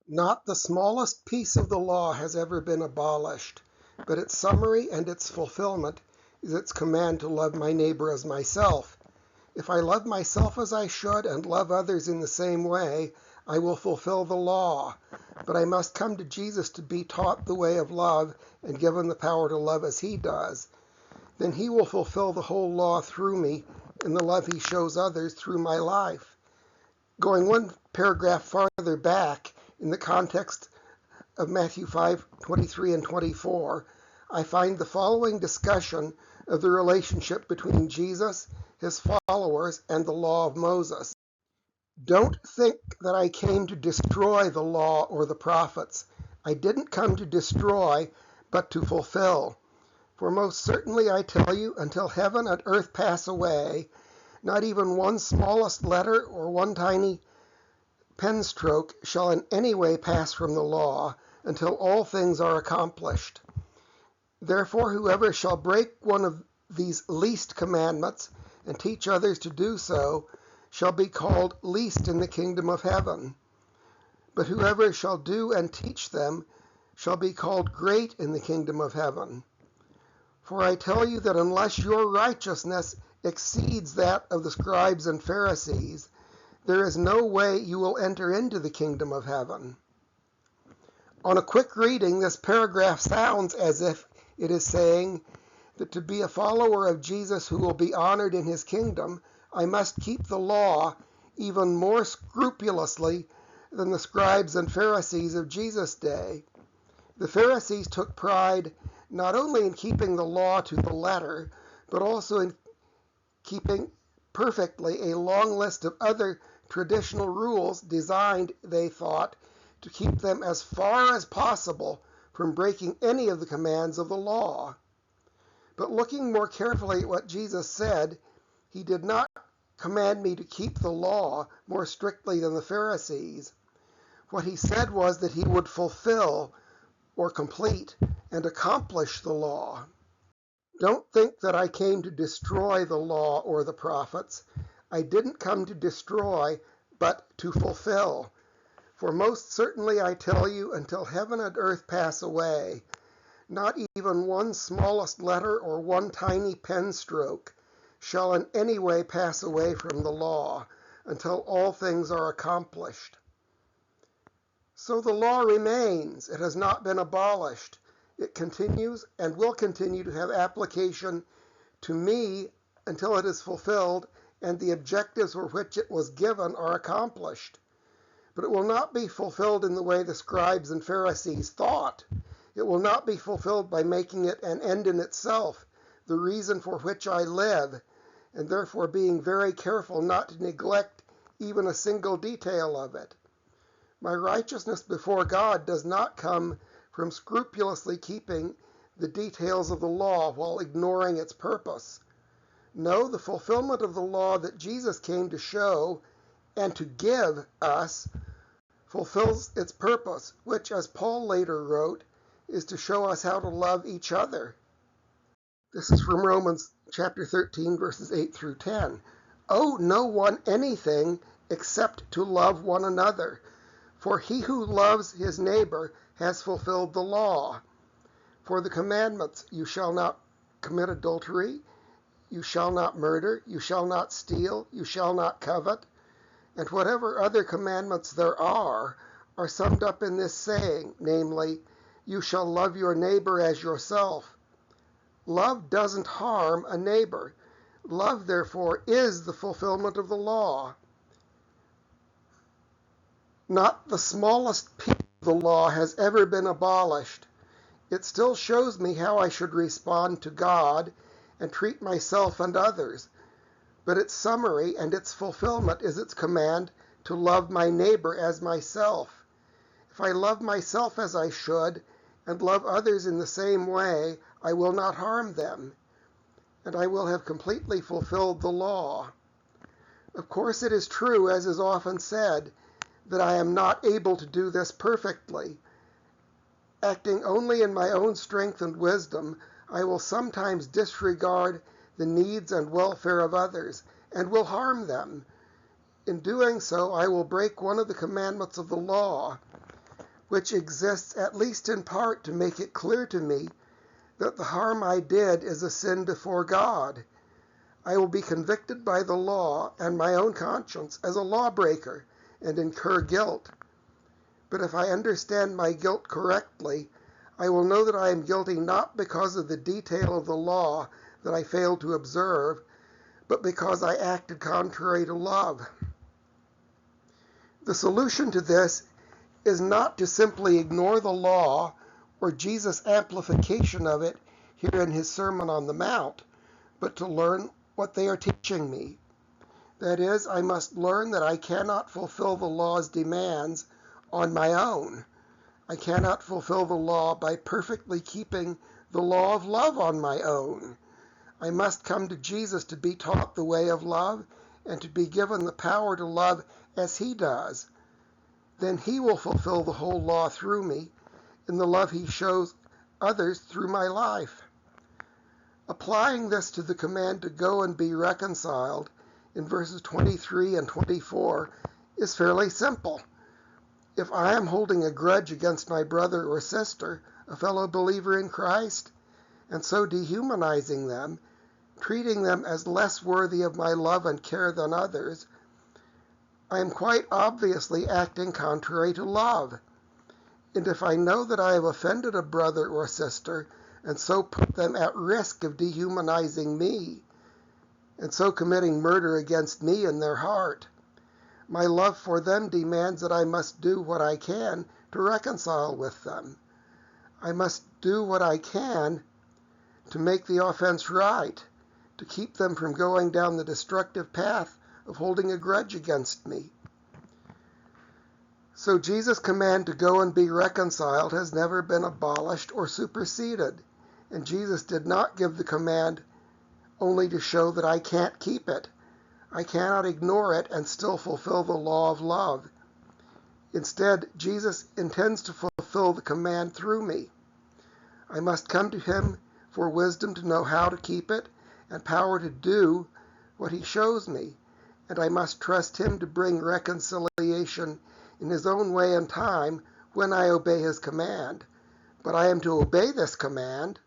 Not the smallest piece of the law has ever been abolished, but its summary and its fulfillment is its command to love my neighbor as myself. If I love myself as I should and love others in the same way, I will fulfill the law. But I must come to Jesus to be taught the way of love and given the power to love as he does. Then he will fulfill the whole law through me in the love he shows others through my life. Going one paragraph farther back, in the context of Matthew 5:23 and 24, I find the following discussion of the relationship between Jesus, his followers, and the law of Moses. Don't think that I came to destroy the law or the prophets. I didn't come to destroy, but to fulfill. For most certainly I tell you, until heaven and earth pass away, not even one smallest letter or one tiny pen stroke shall in any way pass from the law until all things are accomplished. Therefore, whoever shall break one of these least commandments and teach others to do so shall be called least in the kingdom of heaven. But whoever shall do and teach them shall be called great in the kingdom of heaven. For I tell you that unless your righteousness exceeds that of the scribes and Pharisees, there is no way you will enter into the kingdom of heaven. On a quick reading, this paragraph sounds as if it is saying that to be a follower of Jesus who will be honored in his kingdom, I must keep the law even more scrupulously than the scribes and Pharisees of Jesus' day. The Pharisees took pride not only in keeping the law to the letter, but also in keeping perfectly a long list of other traditional rules designed, they thought, to keep them as far as possible from breaking any of the commands of the law. But looking more carefully at what Jesus said, he did not command me to keep the law more strictly than the Pharisees. What he said was that he would fulfill or complete and accomplish the law. Don't think that I came to destroy the law or the prophets. I didn't come to destroy, but to fulfill. For most certainly I tell you, until heaven and earth pass away, not even one smallest letter or one tiny pen stroke shall in any way pass away from the law until all things are accomplished. So the law remains. It has not been abolished. It continues and will continue to have application to me until it is fulfilled and the objectives for which it was given are accomplished. But it will not be fulfilled in the way the scribes and Pharisees thought. It will not be fulfilled by making it an end in itself, the reason for which I live, and therefore being very careful not to neglect even a single detail of it. My righteousness before God does not come from scrupulously keeping the details of the law while ignoring its purpose. No, the fulfillment of the law that Jesus came to show and to give us fulfills its purpose, which, as Paul later wrote, is to show us how to love each other. This is from Romans chapter 13, verses 8 through 10. Owe no one anything except to love one another. For he who loves his neighbor has fulfilled the law. For the commandments, you shall not commit adultery, you shall not murder, you shall not steal, you shall not covet, and whatever other commandments there are summed up in this saying, namely, you shall love your neighbor as yourself. Love doesn't harm a neighbor. Love, therefore, is the fulfillment of the law. Not the smallest piece of the law has ever been abolished. It still shows me how I should respond to God and treat myself and others. But its summary and its fulfillment is its command to love my neighbor as myself. If I love myself as I should and love others in the same way, I will not harm them, and I will have completely fulfilled the law. Of course, it is true, as is often said, that I am not able to do this perfectly. Acting only in my own strength and wisdom, I will sometimes disregard the needs and welfare of others, and will harm them. In doing so, I will break one of the commandments of the law. which exists at least in part to make it clear to me that the harm I did is a sin before God. I will be convicted by the law and my own conscience as a lawbreaker and incur guilt. But if I understand my guilt correctly, I will know that I am guilty not because of the detail of the law that I failed to observe, but because I acted contrary to love. The solution to this is not to simply ignore the law or Jesus' amplification of it here in his Sermon on the Mount, but to learn what they are teaching me. That is, I must learn that I cannot fulfill the law's demands on my own. I cannot fulfill the law by perfectly keeping the law of love on my own. I must come to Jesus to be taught the way of love and to be given the power to love as he does. Then he will fulfill the whole law through me in the love he shows others through my life. Applying this to the command to go and be reconciled in verses 23 and 24 is fairly simple. If I am holding a grudge against my brother or sister, a fellow believer in Christ, and so dehumanizing them, treating them as less worthy of my love and care than others, I am quite obviously acting contrary to love. And if I know that I have offended a brother or sister, and so put them at risk of dehumanizing me, and so committing murder against me in their heart, my love for them demands that I must do what I can to reconcile with them. I must do what I can to make the offense right, to keep them from going down the destructive path of holding a grudge against me. So Jesus' command to go and be reconciled has never been abolished or superseded, and Jesus did not give the command only to show that I can't keep it. I cannot ignore it and still fulfill the law of love. Instead, Jesus intends to fulfill the command through me. I must come to him for wisdom to know how to keep it and power to do what he shows me, and I must trust him to bring reconciliation in his own way and time when I obey his command. But I am to obey this command